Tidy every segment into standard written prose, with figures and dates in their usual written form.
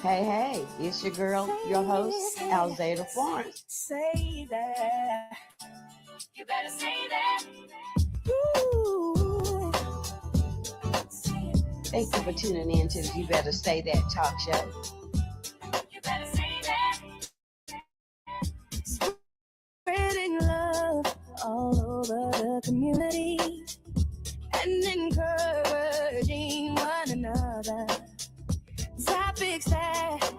Hey, hey, it's your girl, your host, Alzada Florence. Say that. You better say that. Ooh. Thank you for tuning in to the You Better Say That talk show. You better say that. Spreading love all over the community and encouraging one another. Topics that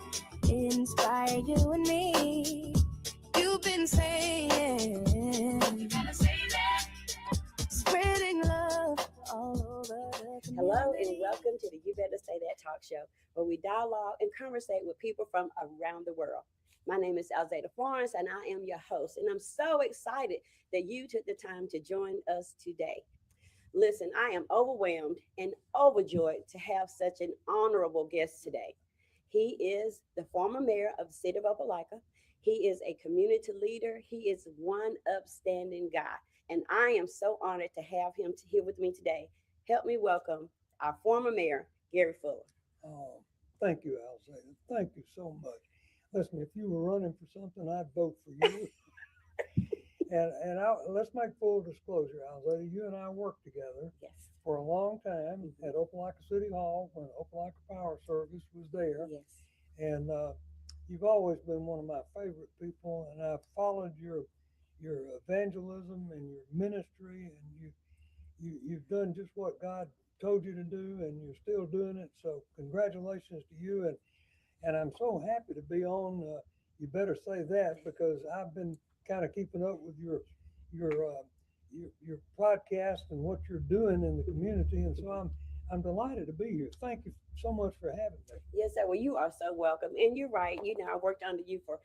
inspire you and me. You've been saying, you better say that. Spreading love all over the community. Hello and welcome to the You Better Say That talk show, where we dialogue and conversate with people from around the world. My name is Alzada Florence and I am your host, and I'm so excited that you took the time to join us today. Listen, I am overwhelmed and overjoyed to have such an honorable guest today. He is the former mayor of the city of Opelika. He is a community leader. He is one upstanding guy. And I am so honored to have him here with me today. Help me welcome our former mayor, Gary Fuller. Oh, thank you, Alzada. Thank you so much. Listen, if you were running for something, I'd vote for you. Let's make full disclosure, Alzada. You and I worked together Yes. for a long time at Opelika City Hall when Opelika Power Service was there. Yes. And you've always been one of my favorite people, and I've followed your evangelism and your ministry, and you've done just what God told you to do, and you're still doing it. So congratulations to you, and I'm so happy to be on. You better say that, because I've been kind of keeping up with your podcast and what you're doing in the community, and so I'm delighted to be here. Thank you so much for having me. Yes, sir. Well, you are so welcome. And you're right. I worked under you for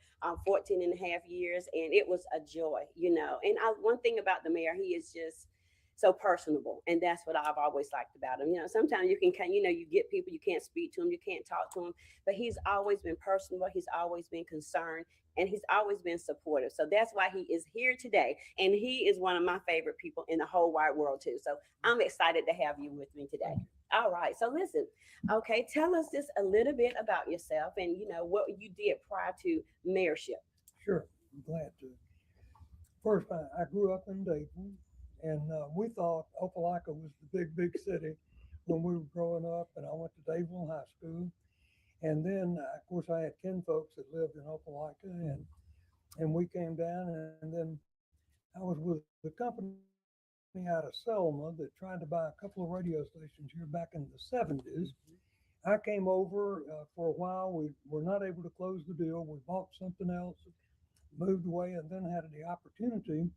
14 and a half years, and it was a joy. And one thing about the mayor, he is just so personable. And that's what I've always liked about him. Sometimes you can, you get people, you can't speak to them, you can't talk to them, but he's always been personable. He's always been concerned, and he's always been supportive. So that's why he is here today. And he is one of my favorite people in the whole wide world, too. So I'm excited to have you with me today. All right. So listen, okay, tell us just a little bit about yourself and what you did prior to mayorship. Sure, I'm glad to. First, I grew up in Dayton, and we thought Opelika was the big city when we were growing up. And I went to Dadeville High School, and then of course I had kin folks that lived in Opelika, and we came down, and then I was with a company out of Selma that tried to buy a couple of radio stations here back in the 70s. I came over for a while. We were not able to close the deal. We bought something else, moved away, and then had the opportunity.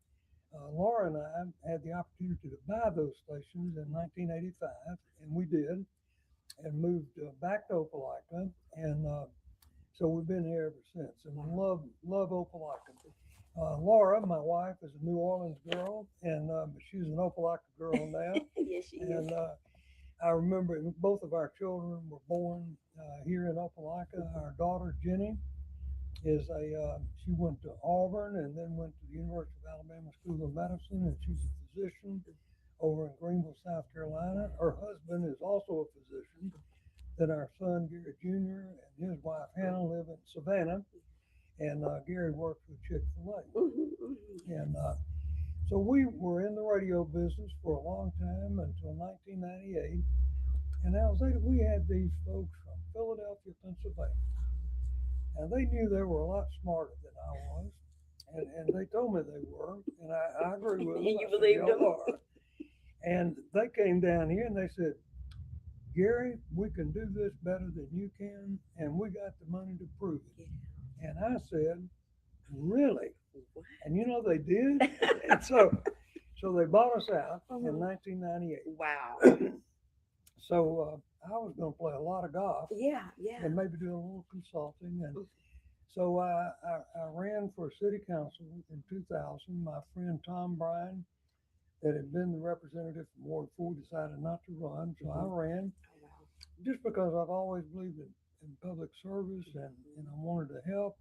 Laura and I had the opportunity to buy those stations in 1985, and we did, and moved back to Opelika, and so we've been here ever since, and love Opelika. Laura, my wife, is a New Orleans girl, and she's an Opelika girl now. Yes, she is. And I remember both of our children were born here in Opelika. Our daughter Jenny she went to Auburn and then went to the University of Alabama School of Medicine, and she's a physician over in Greenville, South Carolina. Her husband is also a physician. Then our son Gary Jr. and his wife Hannah live in Savannah, and Gary works with Chick-fil-A. And so we were in the radio business for a long time until 1998. And Alzada, we had these folks from Philadelphia, Pennsylvania, and they knew they were a lot smarter than I was, and they told me they were, and I agree with them. And you I said, believed them? "Y'all are." And they came down here and they said, "Gary, we can do this better than you can, and we got the money to prove it." And I said, "Really?" And they did. And so they bought us out in 1998. Wow. So I was going to play a lot of golf Yeah. and maybe do a little consulting. And so I ran for city council in 2000. My friend Tom Bryan, that had been the representative from Ward 4, decided not to run. So I ran just because I've always believed in public service, and I wanted to help.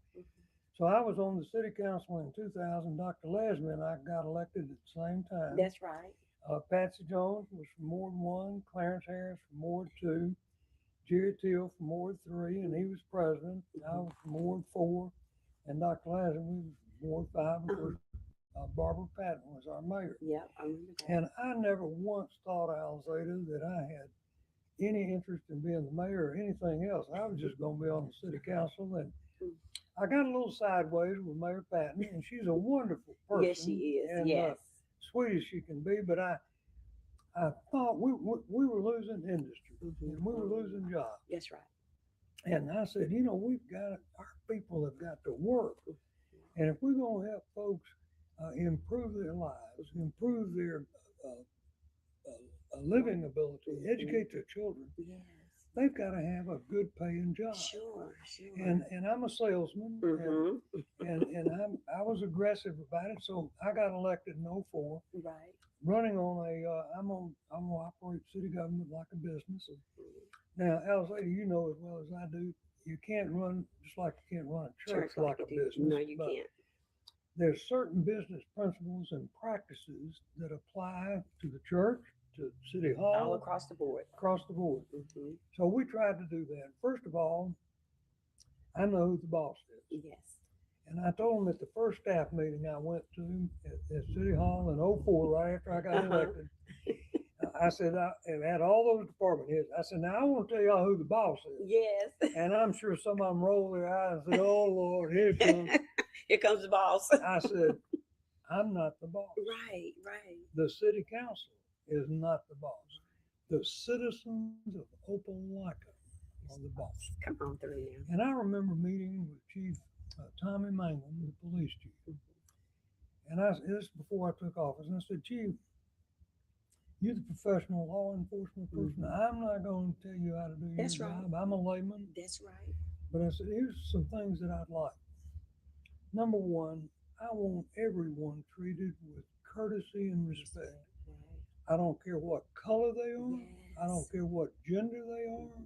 So I was on the city council in 2000. Dr. Leslie and I got elected at the same time. That's right. Patsy Jones was from Ward 1, Clarence Harris from Ward 2, Jerry Till from Ward 3, and he was president. I was from Ward 4, and Dr. Lansing, we was from Ward 5. Of course, Barbara Patton was our mayor. Yeah, I remember that. And I never once thought, Alzada, that I had any interest in being the mayor or anything else. I was just going to be on the city council. And I got a little sideways with Mayor Patton, and she's a wonderful person. Yes, she is. And, Yes. sweet as she can be, but I thought we were losing industry and we were losing jobs. That's right. And I said, you know, our people have got to work. And if we're going to help folks improve their lives, improve their living ability, educate their children, Yes. they've got to have a good paying job. Sure, sure. And I'm a salesman, and I was aggressive about it. So I got elected in 04, Right. running on I'm gonna operate city government like a business. Now, Alzada, you know as well as I do, you can't run just like you can't run a church like a you do. business. No, you but can't. There's certain business principles and practices that apply to the church, to City Hall, All across the board. across the board. Mhm. So we tried to do that. First of all, I know who the boss is. Yes. And I told him at the first staff meeting I went to at City Hall in 04, right after I got elected. I said, and had all those department heads. I said, now I want to tell y'all who the boss is. Yes. And I'm sure some of them rolled their eyes and said, oh Lord, here it comes. Here comes the boss. I said, I'm not the boss. Right, right. The city council is not the boss. The citizens of Opelika are the boss. Come on through now. And I remember meeting with Chief Tommy Mangum, the police chief. And this is before I took office. And I said, Chief, you're the professional law enforcement person. I'm not going to tell you how to do your That's right. job. I'm a layman. That's right. But I said, here's some things that I'd like. Number one, I want everyone treated with courtesy and respect. Right. I don't care what color they are. Yes. I don't care what gender they are.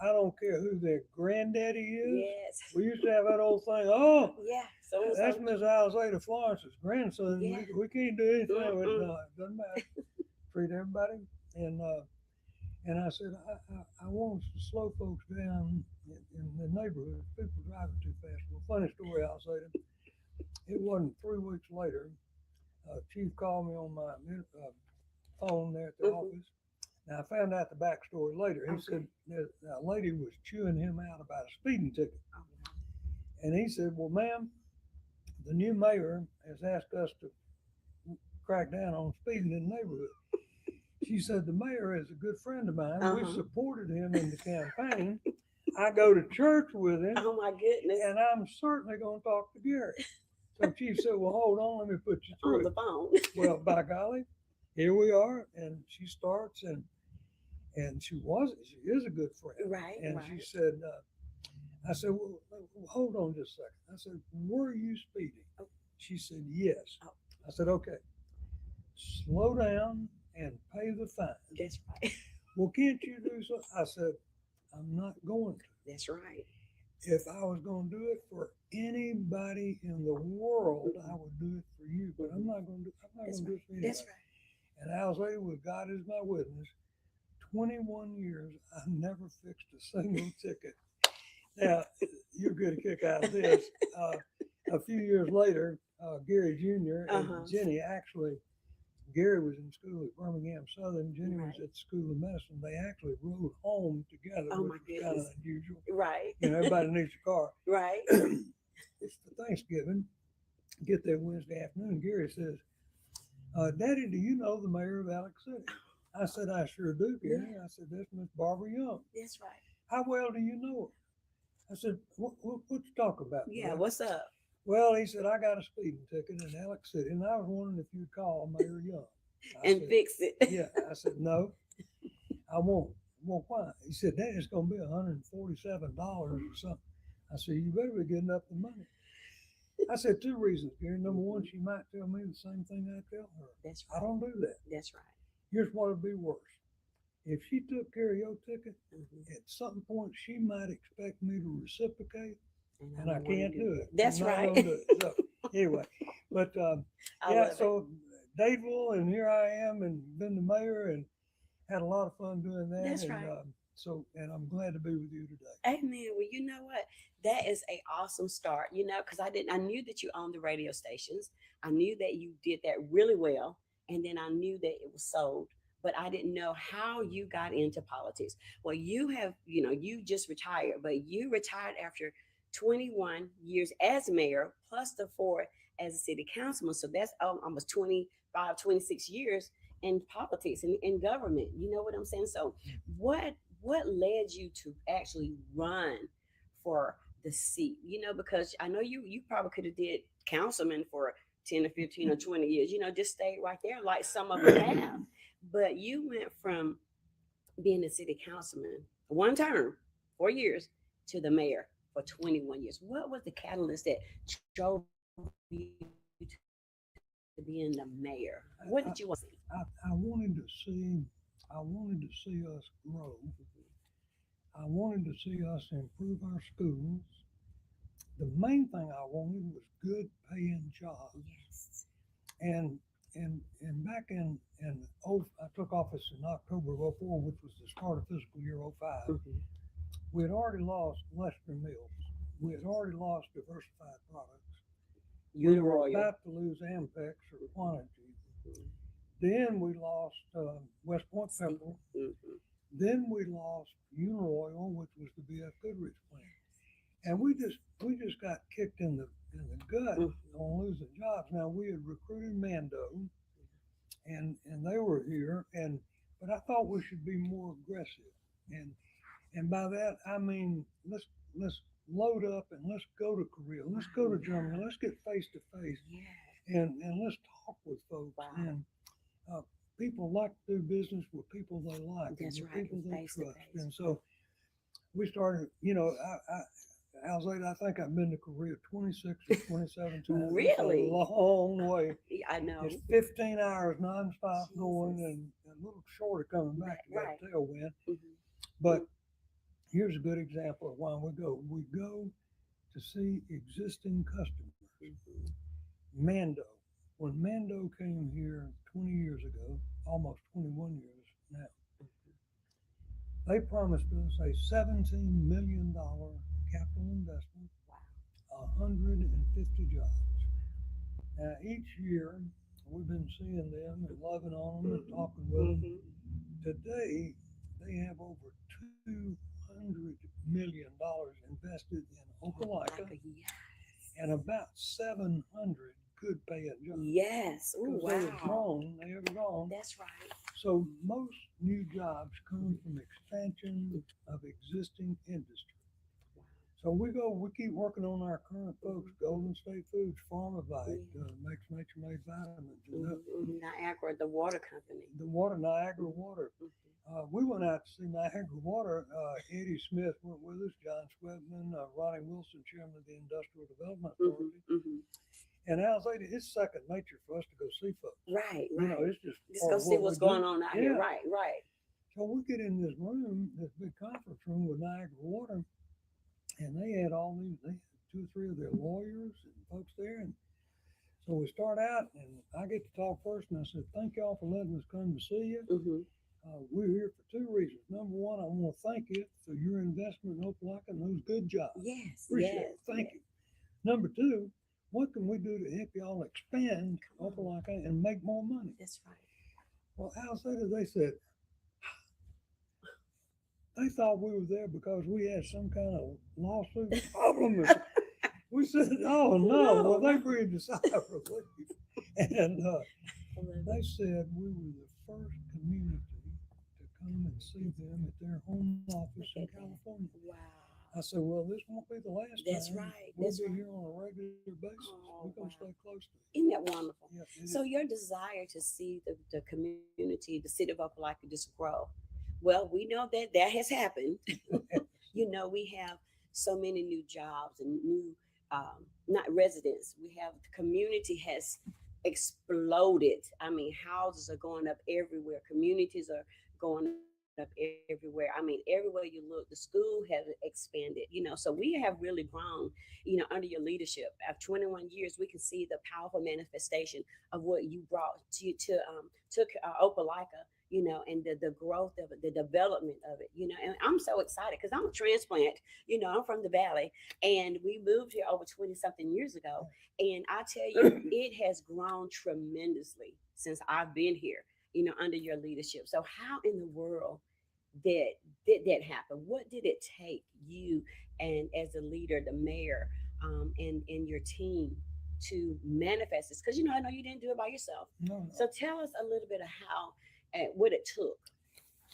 I don't care who their granddaddy is. Yes. We used to have that old thing, oh, Yeah. So that's Miss Alzada Florence's grandson. Yeah. We can't do anything with it. Mm-mm. No, it doesn't matter. Treat everybody. And I said, I want us to slow folks down in the neighborhood. People driving too fast. Well, funny story, Alzada. It wasn't 3 weeks later. Chief called me on my phone there at the office. Now, I found out the backstory later. He said that a lady was chewing him out about a speeding ticket. And he said, well, ma'am, the new mayor has asked us to crack down on speeding in the neighborhood. She said, the mayor is a good friend of mine. We supported him in the campaign. I go to church with him. Oh my goodness. And I'm certainly going to talk to Gary. So Chief said, well, hold on, let me put you On through. the phone. Well, by golly, here we are. And she starts and she is a good friend. Right. And right. she said, I said, well, hold on just a second. I said, were you speeding? She said, yes. Oh. I said, okay, slow down and pay the fine. That's right. Well, can't you do so? I said, I'm not going to. That's right. If I was going to do it for anybody in the world, I would do it for you, but I'm not going to do it for anybody. That's right. And I'll say, with God as my witness, 21 years, I never fixed a single ticket. Now, you'll get a kick out of this. A few years later, Gary Jr. and Jenny Gary was in school at Birmingham Southern. Jenny was at the School of Medicine. They actually rode home together, Oh, which my was kind of goodness. unusual. Right. You know, everybody needs a car. Right. It's for Thanksgiving. Get there Wednesday afternoon. Gary says, Daddy, do you know the mayor of Alex City? I said, I sure do, Gary. I said, that's Miss Barbara Young. That's right. How well do you know her? I said, what you talk about? Yeah. Boy?" What's up? Well, he said, I got a speeding ticket in Alex City, and I was wondering if you'd call Mayor Young. I And said, fix it. yeah. I said, no, I won't. Well, why? He said, Dad, it's going to be $147 or something. I said, you better be getting up the money. I said, 2 reasons, Gary. Number one, she might tell me the same thing I tell her. That's I right. don't do that. That's right. Here's what would be worse. If she took care of your ticket, Mhm. at some point she might expect me to reciprocate, and I don't wanna can't do it. That's I'm not right. gonna do it. So, anyway, but I yeah, love it. so Dadeville, and here I am, and been the mayor, and had a lot of fun doing that. That's and, right. So, and I'm glad to be with you today. Amen. Well, you know what? That is a awesome start, because I knew that you owned the radio stations. I knew that you did that really well. And then I knew that it was sold, but I didn't know how you got into politics. Well, you just retired, but you retired after 21 years as mayor, plus the 4 as a city councilman. So that's almost 25, 26 years in politics and in government. You know what I'm saying? So what led you to actually run for the seat? Because I know you probably could have did councilman for 10 or 15 or 20 years, just stayed right there like some of them have. But you went from being a city councilman, one term, 4 years, to the mayor for 21 years. What was the catalyst that drove you to being the mayor? What did you want to see? I wanted to see, I wanted to see us grow. I wanted to see us improve our schools. The main thing I wanted was good paying jobs. Yes. And back I took office in October of '04, which was the start of fiscal year '05. Mhm. We had already lost Western Mills. We had already lost Diversified Products. We were Uniroyal. about to lose Ampex or Quantity. Then we lost West Point Pepper. Mhm. Then we lost Uniroyal, which was the B.F. Goodrich plant. And we just got kicked in the gut on losing jobs. Now we had recruited Mando, and they were here, but I thought we should be more aggressive. And by that I mean let's load up and let's go to Korea, let's go to Germany, let's get face to face, Yeah. and let's talk with folks. Wow. And people like to do business with people they like, That's and with right, people they face to trust. face. And so we started, Alzada, I think I've been to Korea 26 or 27 times. It's Really? a long way. I know. It's 15 hours nonstop going and a little shorter coming back. You got Right. a tailwind. Mhm. But here's a good example of why we go. We go to see existing customers. Mhm. Mando. When Mando came here 20 years ago, almost 21 years now, they promised us a $17 million capital investment, Wow. 150 jobs. Now, each year, we've been seeing them and loving on them and talking with them. Mhm. Today, they have over $200 million invested in Opelika Yes. and about 700 good paying jobs. Yes. Ooh, 'Cause they have wow. grown. That's right. So most new jobs come from expansion of existing industry. So we keep working on our current folks. Golden State Foods, Pharmavite, makes Nature Made vitamins. And Niagara, the water company. the water, Niagara Water. Mhm. We went out to see Niagara Water. Eddie Smith went with us, John Swetman, Ronnie Wilson, chairman of the Industrial Development Authority. Mhm. And Alzada, it's second nature for us to go see folks. Right. You know, Right. it's just Just part go of see what what's we do. going on out here. Yeah. Right. Right. So we get in this room, this big conference room with Niagara Water, and they had they had 2 or 3 of their lawyers and folks there. And so we start out, and I get to talk first, and I said, "Thank y'all for letting us come to see you. Mhm. We're here for 2 reasons. Number one, I want to thank you for your investment in Opelika and those good jobs. Yes. Appreciate Yes. it. Thank you. Number two, what can we do to help y'all expand Come on. Opelika and make more money?" That's right. Well, Alzada, they said, they thought we were there because we had some kind of lawsuit problem. We said, "Oh no!" Well, they breathed a sigh of relief, and they said we were the first community to come and see them at their home office in Look at that. California. Wow. I said, "Well, this won't be the last That's time. right. We'll That's be right. here on a regular basis. Oh, We're gonna wow. stay close to it." Isn't that wonderful? Yeah, it So is. your desire to see the community, the city of Opelika just grow. Well, we know that has happened. We have so many new jobs and new, not residents. We have the community has exploded. I mean, houses are going up everywhere. Communities are going up everywhere. I mean, everywhere you look, the school has expanded. So we have really grown. Under your leadership, after 21 years, we can see the powerful manifestation of what you brought to Opelika. you know, and the growth of it, the development of it, you know. And I'm so excited because I'm a transplant, you know, I'm from the Valley and we moved here over 20 something years ago. And I tell you, it has grown tremendously since I've been here, you know, under your leadership. So, how in the world that did that happen? What did it take you and as a leader, the mayor, and your team to manifest this? Because you know, I know you didn't do it by yourself. No, no. So tell us a little bit of how and what it took.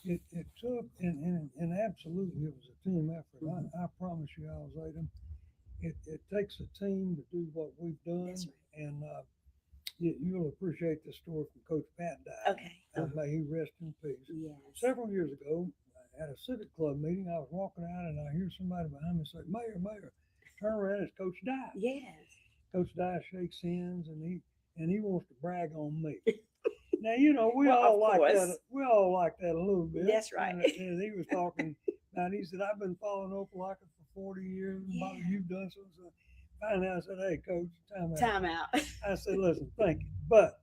It took, and absolutely it was a team effort. Mhm. I promise you, Alzada, it takes a team to do what we've done. That's right. And you'll appreciate the story from Coach Pat Dye. Okay. May he rest in peace. Yes. Several years ago, at a civic club meeting, I was walking out and I hear somebody behind me say, Mayor, Mayor, turn around, it's Coach Dye. Yes. Coach Dye shakes hands and he wants to brag on me. Now, you know, we Well, all of like course. that. We all like that a little bit. That's right. And he was talking about, he said, I've been following Opelika for 40 years. Bobby, Yeah. you've done so. Finally, I said, hey, Coach, time out. Time out. I said, listen, thank you. But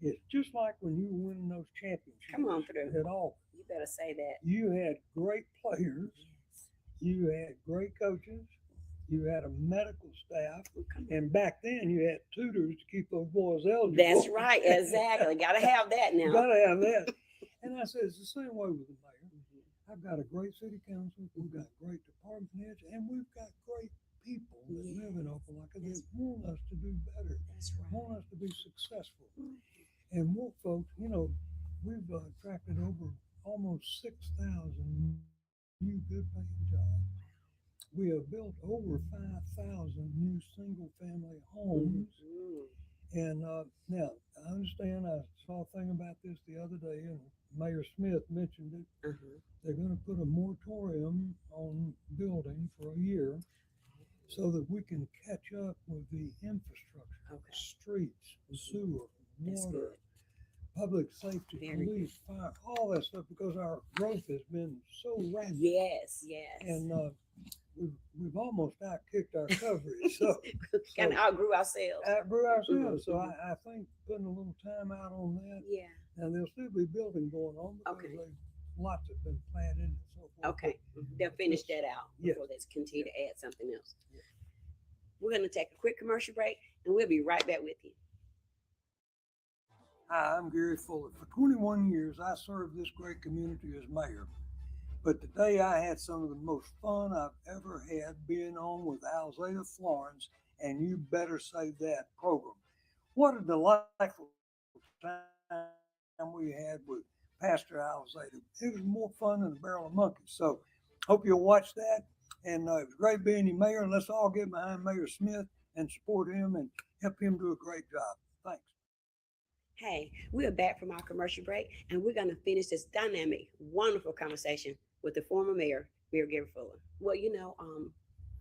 it's just like when you were winning those championships. Come on through. At all. You better say that. You had great players. Yes. You had great coaches. You had a medical staff. Well, come on. And back then, you had tutors to keep those boys eligible. That's right. Exactly. Got to have that You now. gotta have that. And I said, it's the same way with the mayor. I've got a great city council. We've got great department heads, and we've got great people that live in Opelika that want us to do better, That's right. want us to be successful. And more folks, you know, we've attracted over almost 6,000 new good paying jobs. We have built over 5,000 new single family homes. Mhm. And now, I understand, I saw a thing about this the other day, and Mayor Smith mentioned it. Uh-huh. They're going to put a moratorium on building for a year so that we can catch up with the infrastructure, Okay. streets, sewer, That's water, good. public safety, Very police, fire, all that stuff, because our growth has been so rapid. Yes. Yes. And we've almost outkicked our coverage. So Kind of outgrew ourselves. outgrew ourselves. So Mhm. I think putting a little time out on that. Yeah. Now there'll still be building going on because Okay. lots have been planted and so forth. Okay. They'll finish that out Yes. before they continue to add something else. Yeah. We're going to take a quick commercial break and we'll be right back with you. Hi, I'm Gary Fuller. For 21 years, I served this great community as mayor. But today I had some of the most fun I've ever had being on with Alzada Florence, and You Better Say That program. What a delightful time we had with Pastor Alzada. It was more fun than a barrel of monkeys. So hope you'll watch that. And it was great being your mayor, and let's all get behind Mayor Smith and support him and help him do a great job. Thanks. Hey, we're back from our commercial break and we're going to finish this dynamic, wonderful conversation with the former mayor, Mayor Gary Fuller. Well, you know,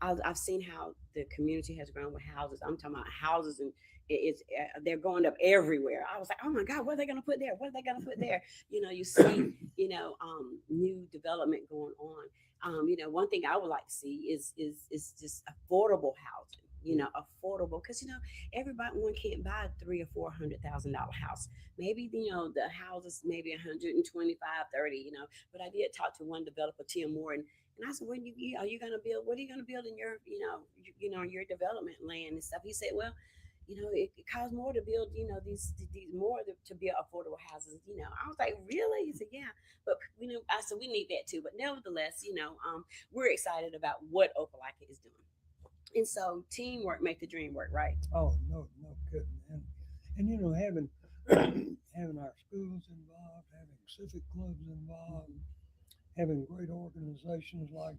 I've seen how the community has grown with houses. I'm talking about houses, and they're going up everywhere. I was like, oh my God, what are they going to put there? What are they going to put there? You know, you see, you know, new development going on. You know, one thing I would like to see is just affordable housing. You know, affordable, because you know one can't buy a $300,000 or $400,000 house. Maybe you know the houses maybe 125, 30. You know, but I did talk to one developer, Tim Moore, and I said, when are you going to build? What are you going to build in your your development land and stuff? He said, well, you know, it costs more to build, you know, these more to build affordable houses. You know, I was like, really? He said, yeah, but you know, I said we need that too. But nevertheless, you know, we're excited about what Opelika is doing. And so teamwork make the dream work, right? Oh, no kidding. And you know, having having our schools involved, having civic clubs involved, having great organizations like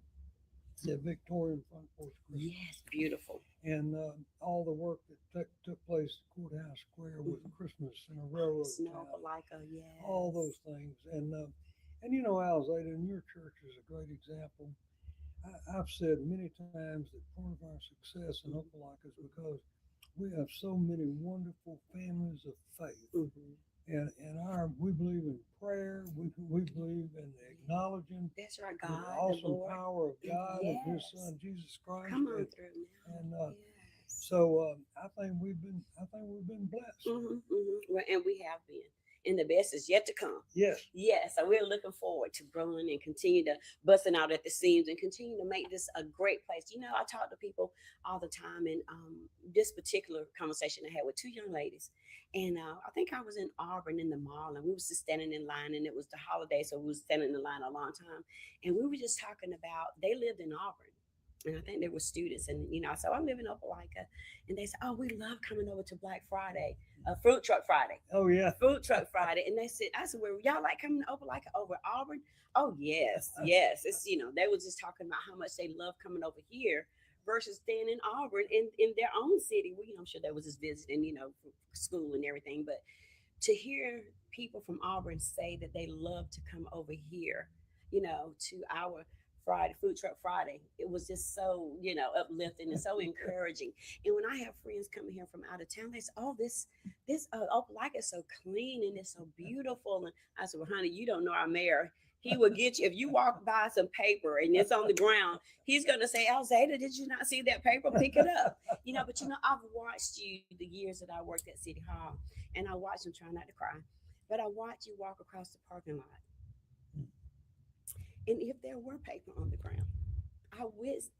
the Victorian Front Porch Christmas, Yes, beautiful. and all the work that took place at Courthouse Square with Christmas and a railroad Snow town, Opelika, yes. all those things. And you know, Alzada, and your church is a great example. I've said many times that part of our success in Opelika is because we have so many wonderful families of faith. Mm-hmm. And we believe in prayer. We believe in acknowledging That's right, the God, the awesome Lord. power of God and His Yes. Son Jesus Christ. Come on through now. And Yes. so I think we've been blessed. Well, and we have been. and the best is yet to come. Yes. Yes, so we're looking forward to growing and continue to busting out at the seams and continue to make this a great place. You know, I talk to people all the time, and this particular conversation I had with two young ladies, and I think I was in Auburn in the mall, and we was just standing in line, and it was the holiday, so we was standing in line a long time, and we were just talking about they lived in Auburn. And I think they were students, and you know, so I live in Opelika, and they said, "Oh, we love coming over to Black Friday, Fruit Truck Friday." Oh yeah. Food Truck Friday, and they said, "I said, well, y'all like coming to Opelika over Auburn?" Oh yes, yes. It's they was just talking about how much they love coming over here versus staying in Auburn in their own city. Well, I'm sure they was just visiting, for school and everything, but to hear people from Auburn say that they love to come over here, to our Friday Food Truck Friday, it was just so uplifting and so encouraging. And when I have friends coming here from out of town, they say, "Oh, this Opelika is so clean and it's so beautiful." And I said, "Well, honey, you don't know our mayor. He will get you if you walk by some paper and it's on the ground. He's gonna say, 'Alzada, did you not see that paper? Pick it up.'" But I've watched you the years that I worked at City Hall, and I watched him try not to cry, but I watched you walk across the parking lot. And if there were paper on the ground, I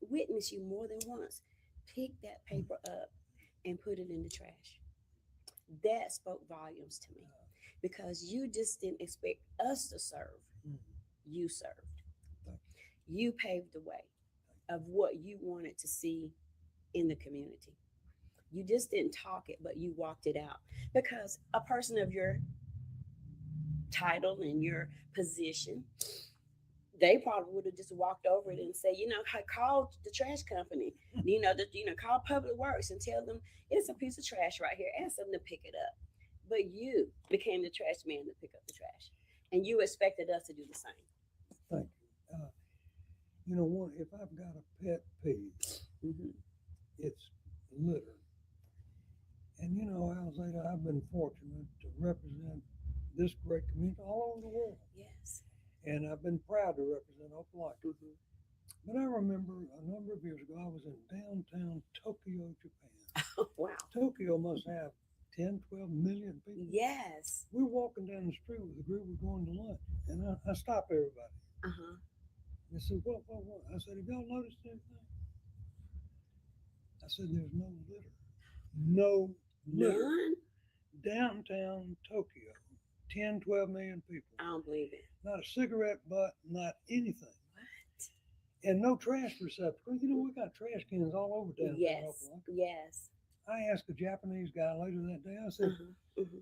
witnessed you more than once pick that paper up and put it in the trash. That spoke volumes to me because you just didn't expect us to serve. You served. You paved the way of what you wanted to see in the community. You just didn't talk it, but you walked it out. Because a person of your title and your position, they probably would have just walked over it and say, call the trash company, call Public Works and tell them it's a piece of trash right here. Ask them to pick it up. But you became the trash man to pick up the trash, and you expected us to do the same. Thank you. If I've got a pet peeve, it's litter. And Alzada, I've been fortunate to represent this great community all over the world. Yes. And I've been proud to represent Opelika. But I remember a number of years ago, I was in downtown Tokyo, Japan. Oh, wow. Tokyo must have 10, 12 million people. Yes. We were walking down the street with a group, we're going to lunch, and I stopped everybody. Uh-huh. They said, what? I said, have y'all noticed anything? I said, there's no litter. No litter. None? Downtown Tokyo, 10, 12 million people. I don't believe it. Not a cigarette butt, not anything. What? And no trash receptacle. We got trash cans all over downtown. Yes. Opelika. Yes. I asked a Japanese guy later that day, I said,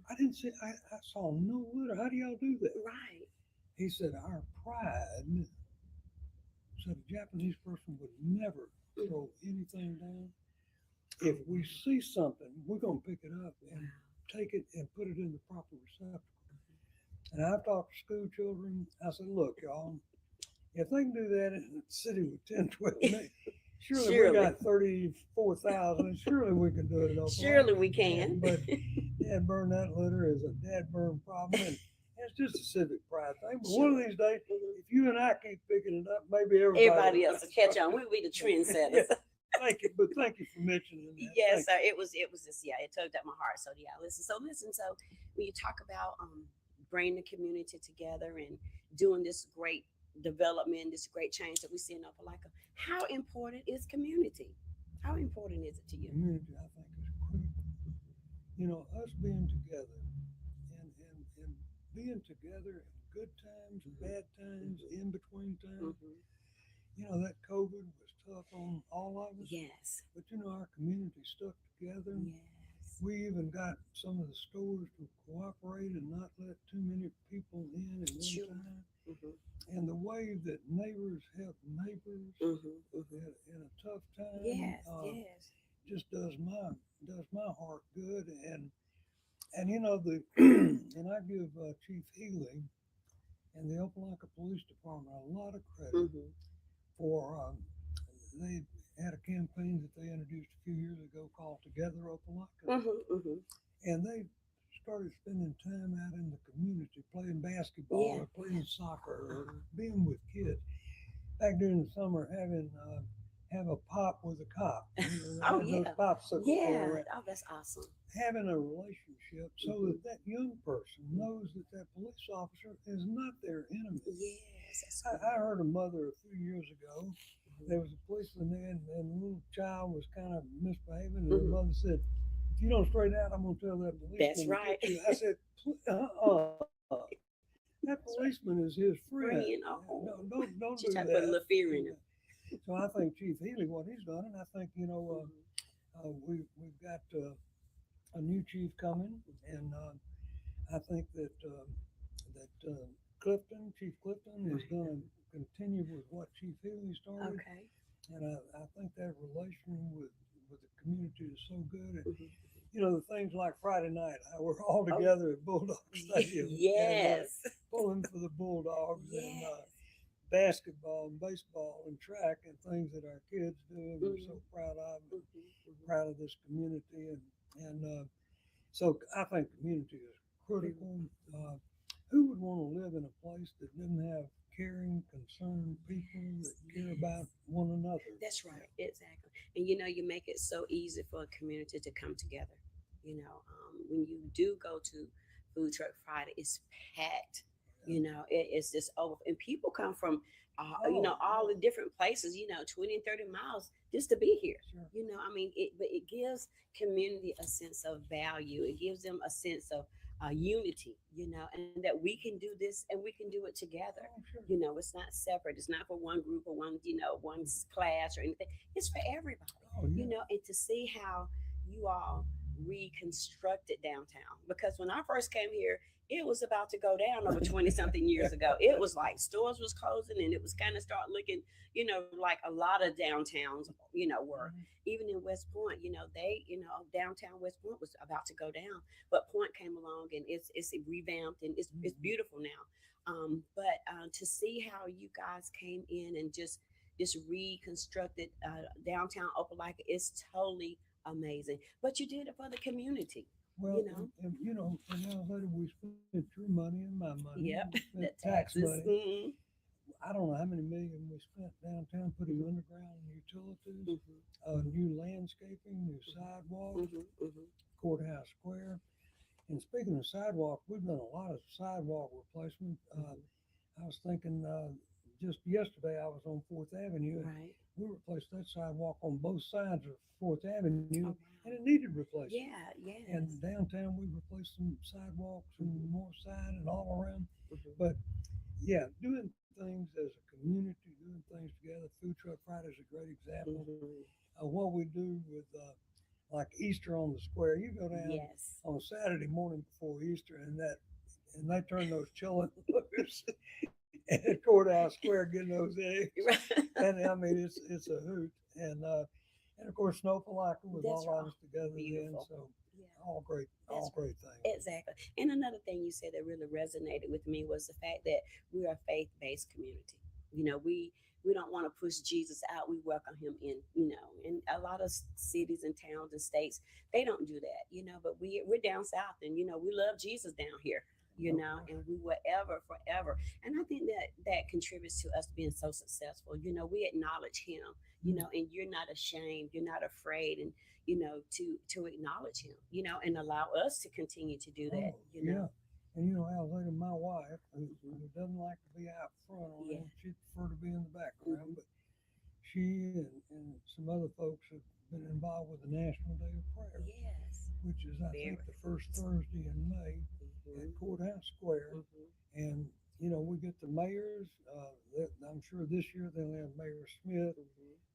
I didn't see, I saw no litter. How do y'all do that? Right. He said, our pride. So the Japanese person would never throw anything down. If we see something, we're going to pick it up and take it and put it in the proper receptacle. And I've talked to school children. I said, look, y'all, if they can do that in a city with 10, 12 million, surely we got 34,000. Surely we can do it. Surely we can. But dad burn that litter is a dad burn problem. And it's just a civic pride thing. But one of these days, if you and I keep picking it up, maybe everybody else will catch on. We'll be the trendsetters. Thank you, but thank you for mentioning that. Yes, sir. It was just it tugged at my heart. So yeah, listen. So when you talk about bringing the community together and doing this great development, this great change that we see in Opelika, how important is community? How important is it to you? Community, I think, is critical. Us being together and being together in good times and bad times, in between times. That COVID was tough on all of us. Yes. But our community stuck together. Yes. We even got some of the stores to cooperate and not let too many people in at one time. And the way that neighbors help neighbors in a tough time, yes, just does my heart good. And and I give Chief Healy and the Opelika Police Department a lot of credit for they had a campaign that they introduced a few years ago called Together Opelika. And they started spending time out in the community, playing basketball or playing soccer or being with kids. Back during the summer, having have a pop with a cop. Oh, Those yeah. popsicles go Yeah. around. Oh, that's awesome. Having a relationship so Mhm. that that young person knows that that police officer is not their enemy. Yes. That's I heard a mother a few years ago. There was a policeman there, and the little child was kind of misbehaving, and the Mhm. mother said, "If you don't straighten out, I'm going to tell that policeman That's to right. get you." I said, that policeman is his friend. Friend, oh. Don't She do tried to put a that." little fear in him. So I think Chief Healy, what he's done, and I think we've got a new chief coming, and I think that Chief Clifton, is going to continue with what Chief Healy started, Okay. and I think that relation with the community is so good. And, Mhm. the things like Friday night, we're all Oh. together at Bulldog Stadium, and Yes. pulling for the Bulldogs, and Yes. basketball and baseball and track and things that our kids do, and we're so proud of, and proud of this community, and so I think community is critical. Who would want to live in a place that didn't have caring, concerned people that care about one another? That's right. Exactly. And you make it so easy for a community to come together. When you do go to Food Truck Friday, it's packed. It's just over, and people come from, all the different places. 20 and 30 miles just to be here. Sure. But it gives community a sense of value. It gives them a sense of unity. And that we can do this and we can do it together. Oh, sure. It's not separate. It's not for one group or one class or anything. It's for everybody. Oh, yeah. And to see how you all reconstructed downtown. Because when I first came here, it was about to go down over 20 something years ago. It was like stores was closing, and it was kind of start looking, like a lot of downtowns, were. Even in West Point, downtown West Point was about to go down, but Point came along and it's revamped and it's beautiful now. But to see how you guys came in and just reconstructed downtown Opelika is totally amazing. But you did it for the community. Well, and now later we spent your money and my money. Yep. We The spent tax taxes. money. I don't know how many million we spent downtown putting underground utilities, new landscaping, new sidewalks, Courthouse Square. And speaking of sidewalk, we've done a lot of sidewalk replacement. I was thinking just yesterday I was on Fourth Avenue. Right. We replaced that sidewalk on both sides of Fourth Avenue, Oh, wow. and it needed replacement. Yeah, yeah. And downtown, we replaced some sidewalks and north side and all around. But yeah, doing things as a community, doing things together. Food Truck Friday is a great example of what we do with like Easter on the square. You go down Yes. on Saturday morning before Easter, and they turn those children loose at Courthouse Square, getting those eggs. And I mean, it's a hoot. And of course, Snowfalaka with That's all right. of us together Beautiful. then. So Yeah. all great things. Exactly. And another thing you said that really resonated with me was the fact that we are a faith-based community. We don't want to push Jesus out. We welcome him in, and a lot of cities and towns and states, they don't do that, but we're down south, and we love Jesus down here, and we will ever, forever. And I think that contributes to us being so successful. We acknowledge him, and you're not ashamed, you're not afraid, and to acknowledge him, and allow us to continue to do that. Yeah. And Alexander, my wife, who doesn't like to be out front on Yeah. it, she'd prefer to be in the background, but she and some other folks have been involved with the National Day of Prayer, Yes. which is, I think, the first Thursday in May at Courthouse Square. And, we get the mayors. I'm sure this year they'll have Mayor Smith,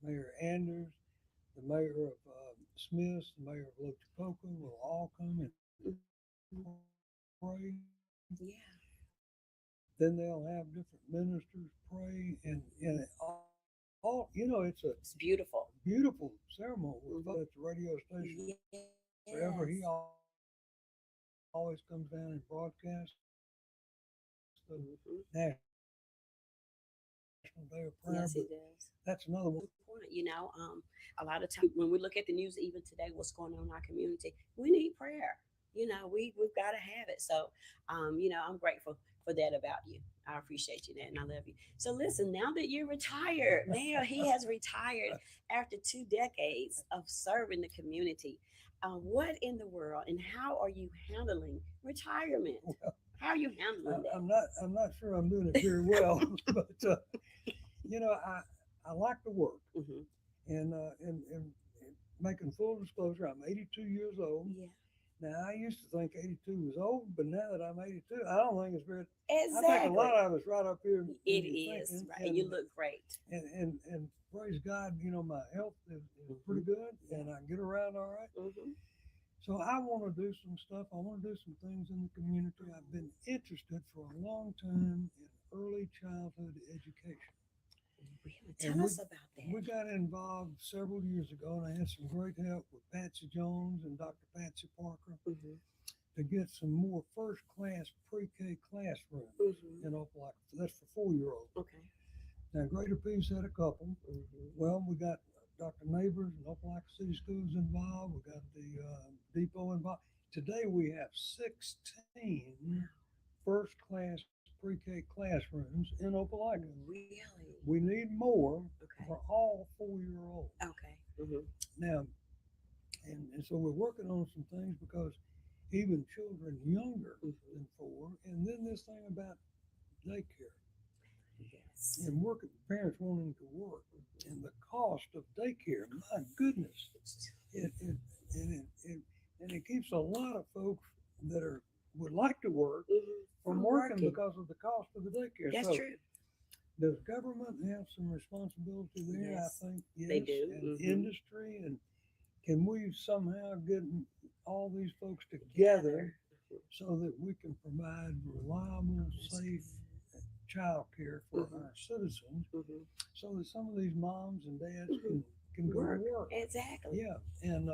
Mayor Anders, the mayor of Smiths, the mayor of Lochapoka will all come and pray. Yeah. Then they'll have different ministers pray, and all it's a beautiful. beautiful ceremony. We're at the radio station Yes. forever. He always comes down and broadcasts the National Day of Prayer. Yes, he But does. that's another one. Important. A lot of times when we look at the news, even today, what's going on in our community, we need prayer. We've got to have it. So, I'm grateful for that about you. I appreciate you that, and I love you. So listen, now that you're retired, Mayor, he has retired after 2 decades of serving the community. What in the world and how are you handling retirement? How are you handling that? I'm not sure I'm doing it very well, but you know, I like to work, Hmm. and making full disclosure, I'm 82 years old. Yeah, Now, I used to think 82 was old, but now that I'm 82, I don't think it's very. I think a exactly. lot of us right up here. It in the is thinking, right, and you look great. and praise God, you know, my health is pretty good, and I get around all right. Hmm. So I want to do some stuff. I want to do some things in the community. I've been interested for a long time in early childhood education. Really, And tell us about we that. got involved several years ago, and I had some great help with Patsy Jones and Dr. Patsy Parker Hmm. to get some more first class pre-K classrooms Hmm. in Opelika. That's for 4-year-olds. Okay. Now, Greater Peace had a couple. Hmm. Well, we got Dr. Neighbors and Opelika City Schools involved. We got the depot involved. Today we have 16 first class pre-K classrooms in Opelika. Really? We need more Okay. for all 4-year-olds. Okay. Hmm. Now, and so we're working on some things because even children younger than 4, and then this thing about daycare Yes. and working parents wanting to work and the cost of daycare. My goodness, it and it keeps a lot of folks that would like to work from working because of the cost of the daycare. That's So true. does government have some responsibility there? Yes, I think yes, they do. and Mhm. industry, and can we somehow get all these folks together so that we can provide reliable, safe child care for Mhm. our citizens, Hmm. so that some of these moms and dads Mhm. can go to work. Exactly. Yeah, and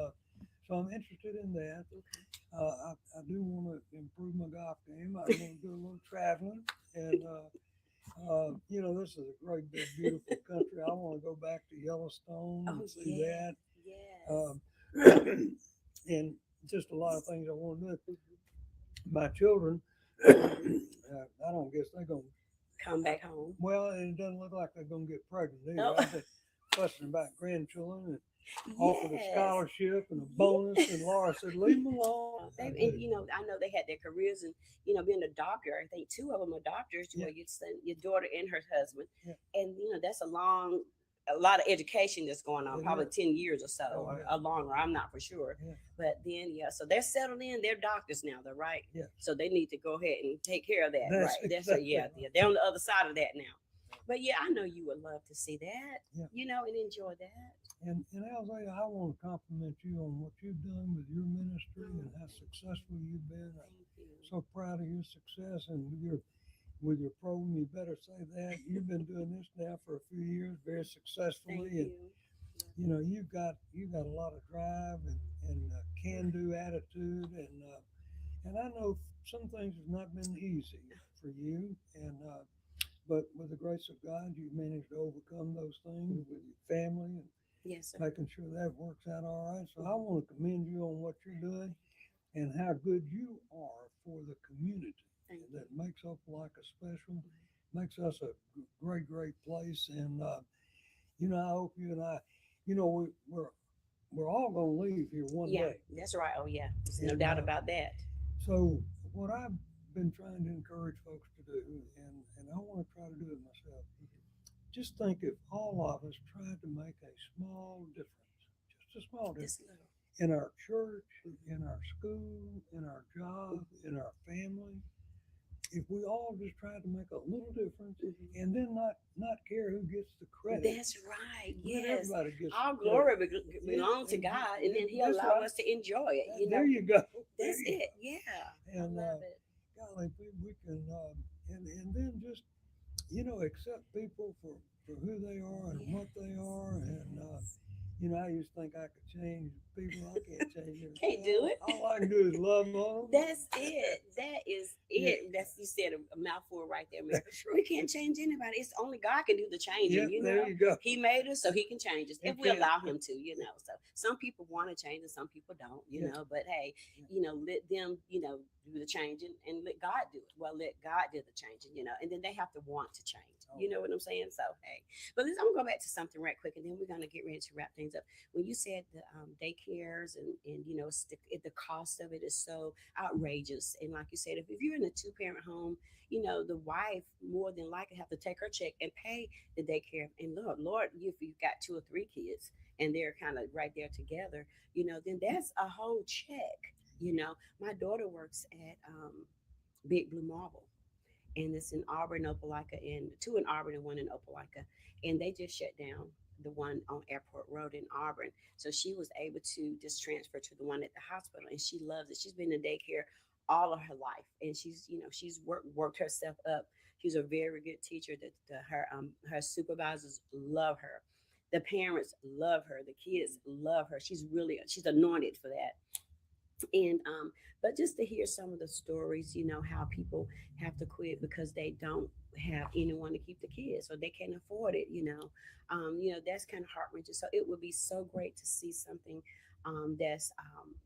so I'm interested in that. Okay. I do want to improve my golf game. I want to do a little traveling, and you know, this is a great, big, beautiful country. I want to go back to Yellowstone Oh, and see yes. that, Yes. and just a lot of things I want to do. Mhm. My children, Mhm. I don't guess they're going to. Come back home. Well, and it doesn't look like they're going to get pregnant either. Oh. I've been fussing about grandchildren and offered a Yes. scholarship and a bonus, and Laura said, "Leave them alone." I And did. you know, I know they had their careers and being a doctor. I think two of them are doctors. Yeah. Where you send your daughter and her husband, Yeah. and that's a lot of education that's going on, It probably is. 10 years or so, Oh, or yeah. longer. I'm not for sure, Yeah. but then so they're settled in. They're doctors now. They're right. Yeah. So they need to go ahead and take care of that. That's Right. That's exactly yeah. right. Yeah. They're on the other side of that now. But yeah, I know you would love to see that. Yeah. And enjoy that. And Alzaya, I want to compliment you on what you've done with your ministry and how successful you've been. I'm Thank you. so proud of your success and with your program. You better say that you've been doing this now for a few years very successfully, Thank and you. you've got a lot of drive and can-do attitude, and I know some things have not been easy for you, and but with the grace of God, you've managed to overcome those things with your family and Yes, sir. making sure that works out all right. So I want to commend you on what you're doing and how good you are for the community. Thank you. That makes Opelika special, makes us a great, great place. And I hope you and I, we're all going to leave here one Yeah, day. that's right. Oh, yeah. There's no And, doubt about that. So what I've been trying to encourage folks to do, and I want to try to do it myself, just think if all of us tried to make a small difference, just a small difference, Just little. in our church, in our school, in our job, in our family, if we all just tried to make a little difference and then not care who gets the credit. That's right. Let Yes. everybody gets All the glory credit. belongs to Yeah, God, and then He that's allow right. us to enjoy it. There you go. That's There you it. Yeah. And, I love it. Golly, we can, and then just, accept people for who they are and what they are. And, I used to think I could change people. I can't change them. Can't do it. All I can do is love on them. That's it. That is it. That's you said a mouthful right there, man. That's We right. can't change anybody. It's only God can do the Yeah, changing. there you go. He made us so He can change us He if we can. allow Him to. So some people want to change and some people don't. Yeah. But hey, Yeah. let them, do the changing and let God do it. Well, let God do the changing, and then they have to want to change. You know what I'm saying? So, hey, but listen, I'm going to go back to something right quick, and then we're going to get ready to wrap things up. When you said the daycares and the cost of it is so outrageous. And like you said, if you're in a 2-parent home, the wife more than likely have to take her check and pay the daycare. And Lord, if you've got 2 or 3 kids and they're kind of right there together, then that's a whole check. My daughter works at Big Blue Marble, and it's in Auburn, Opelika, and 2 in Auburn and 1 in Opelika, and they just shut down the one on Airport Road in Auburn. So she was able to just transfer to the one at the hospital, and she loves it. She's been in daycare all of her life, and she's worked herself up. She's a very good teacher. Her supervisors love her. The parents love her. The kids love her. She's anointed for that. And but just to hear some of the stories, how people have to quit because they don't have anyone to keep the kids or they can't afford it, that's kind of heart-wrenching. So it would be so great to see something that's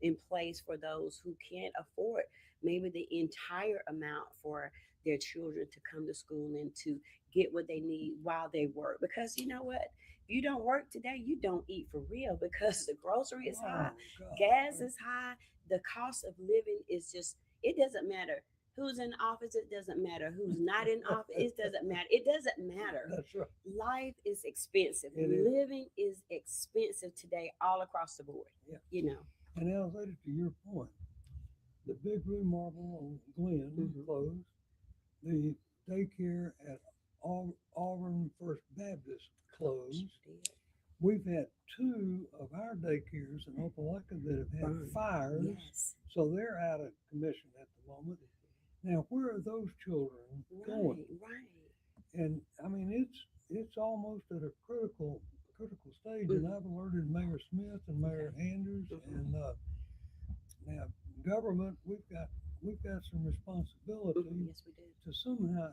in place for those who can't afford maybe the entire amount for their children to come to school and to get what they need while they work. Because you know what? If you don't work today, you don't eat for real, because the grocery is high, God. gas is high, the cost of living is just, it doesn't matter who's in office, it doesn't matter who's not in office, it doesn't matter. That's right. Life is expensive. It is. Living is expensive today all across the board. Yeah. And Alzada, to your point, the Big Blue Marble on Glen closed. The daycare at Auburn First Baptist closed. We've had 2 of our daycares in Opelika that have had fires, so they're out of commission at the moment. Now, where are those children going? Right. And I mean, it's almost at a critical stage. And I've alerted Mayor Smith and Mayor Anders, and now government, we've got some responsibility Yes, we do. to somehow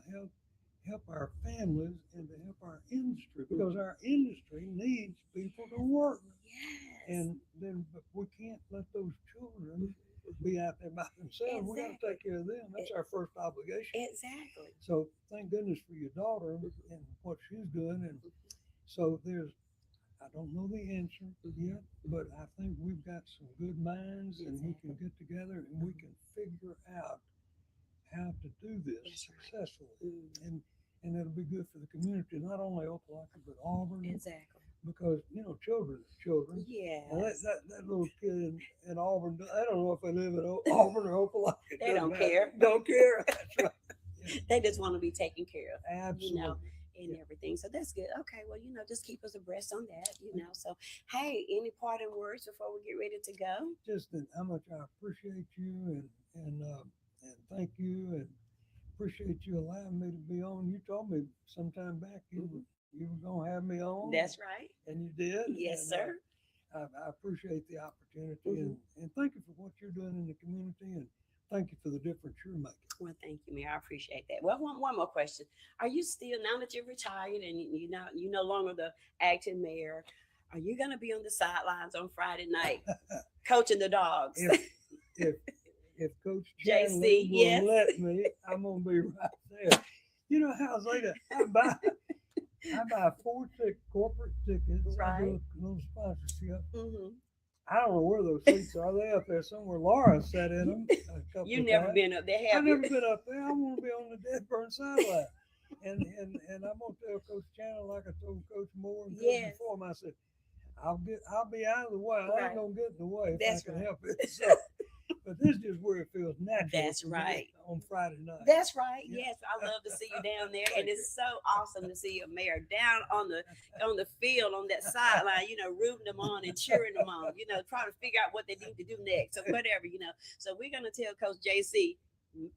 help our families and to help our industry, because our industry needs people to work. Yes. But we can't let those children be out there by themselves. We got to take care of them. That's our first obligation. Exactly. So thank goodness for your daughter and what she's doing. And so I don't know the answer yet, but I think we've got some good minds, and we can get together and we can figure out how to do this successfully. And it'll be good for the community, not only Opelika, but Auburn. Exactly. Because, children are children. Yeah. That little kid in Auburn, I don't know if they live in Auburn or Opelika. They don't care. Don't care. That's right. Yeah. They just want to be taken care of. Absolutely. And everything. So that's good. Okay. Well, just keep us abreast on that, So, hey, any parting words before we get ready to go? Just that how much I appreciate you and thank you, and appreciate you allowing me to be on. You told me sometime back you were going to have me on. That's right. And you did. Yes, sir. I appreciate the opportunity, and thank you for what you're doing in the community, and thank you for the difference you're making. Well, thank you, Mayor. I appreciate that. Well, one more question. Are you still, now that you're retired and you're no longer the acting mayor, are you going to be on the sidelines on Friday night coaching the dogs? If Coach JC, will let me, I'm going to be right there. You know how later I buy 4 corporate tickets. Right. I do a little sponsorship. I don't know where those seats are. They up there somewhere. Laura sat in them a couple You've of never times. been up there, have I've you? never been up there. I want to be on the Deadburn sideline. And I'm gonna tell Coach Chandler, like I told Coach Moore and Coach before him, I said, I'll be out of the way. I ain't gonna get in the way if I can help it. So, but this is where it feels natural. That's right. On Friday night. That's right. Yes, I love to see you down there, and it's so awesome to see your mayor down on the field on that sideline. Rooting them on and cheering them on. Trying to figure out what they need to do next or whatever. So we're gonna tell Coach JC.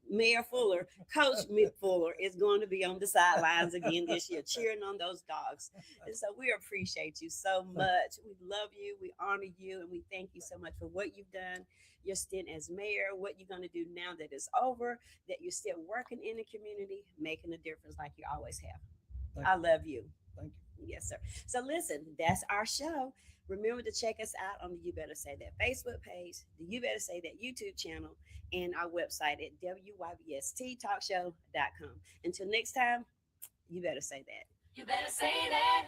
Mayor Fuller, Coach Mick Fuller is going to be on the sidelines again this year, cheering on those dogs. And so we appreciate you so much. We love you, we honor you, and we thank you so much for what you've done, your stint as mayor, what you're going to do now that it's over, that you're still working in the community, making a difference like you always have. I love you. Thank you. Yes, sir. So listen, that's our show. Remember to check us out on the You Better Say That Facebook page, the You Better Say That YouTube channel, and our website at wybsttalkshow.com. Until next time, you better say that. You better say that.